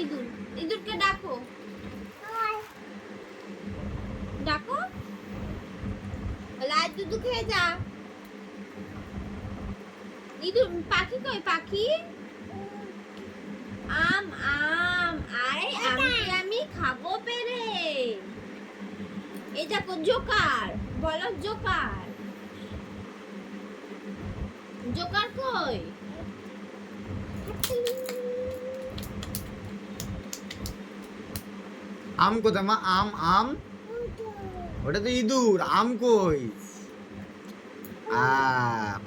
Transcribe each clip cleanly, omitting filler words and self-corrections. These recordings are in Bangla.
ইঁদুর, ইঁদুরকে ডাকো, ডাকো, লাল দুধ খেয়ে যা। ইঁদুর, পাখি কই পাখি? আম আম, আরে আমকে আমি খাবো পেরে। এই দেখো জোকার, বলো জোকার, জোকার কই? আম কোথায় মা? আম আম, ওটা তো ইঁদুর। আম কই?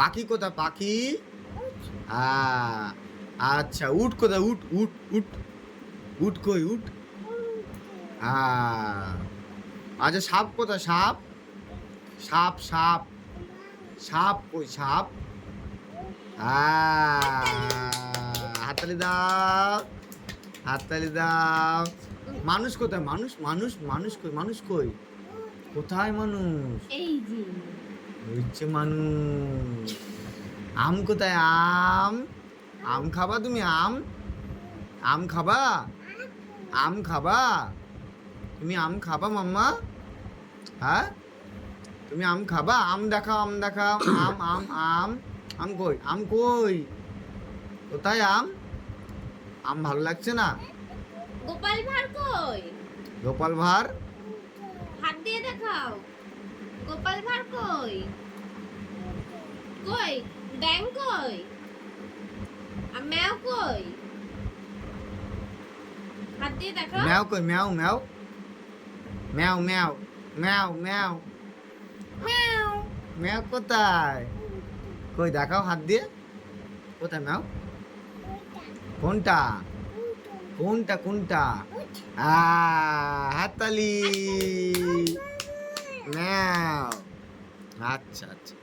পাখি কোথায়? পাখি আচ্ছা, উট কোথায়? উট উট উট, উট কই? উট আচ্ছা, সাপ কোথায়? সাপ সাপ সাপ, সাপ কই? সাপ হাততালি দাও, হাততালি দাও। মানুষ কোথায়? মানুষ মানুষ মানুষ কই? মানুষ কই? কোথায় মানুষ? এই যে হচ্ছে মানুষ। আম কোথায়? আম, আম খাবা তুমি? আম, আম খাবা? আম খাবা? তুমি আম খাবা মাম্মা? হ্যাঁ, তুমি আম খাবা? আম দেখাও, আম দেখাও। আম আম আম, আম কই? আম কই? কোথায় আম? আম ভালো লাগছে না? গোপাল ভাঁড় কই? গোপাল ভাঁড় হাত দিয়ে দেখাও, গোপাল ভাঁড় কই? কই ব্যাং কই? আর ম্যাও কই? হাত দিয়ে দেখাও। ম্যাও কই? ম্যাও ম্যাও ম্যাও ম্যাও ম্যাও ম্যাও ম্যাও, ম্যাও কোথায়? কই দেখাও হাত দিয়ে। কোথায় ম্যাও? কোনটা? কোনটা কোনটা? হাততালি। ম্যাও। আচ্ছা আচ্ছা।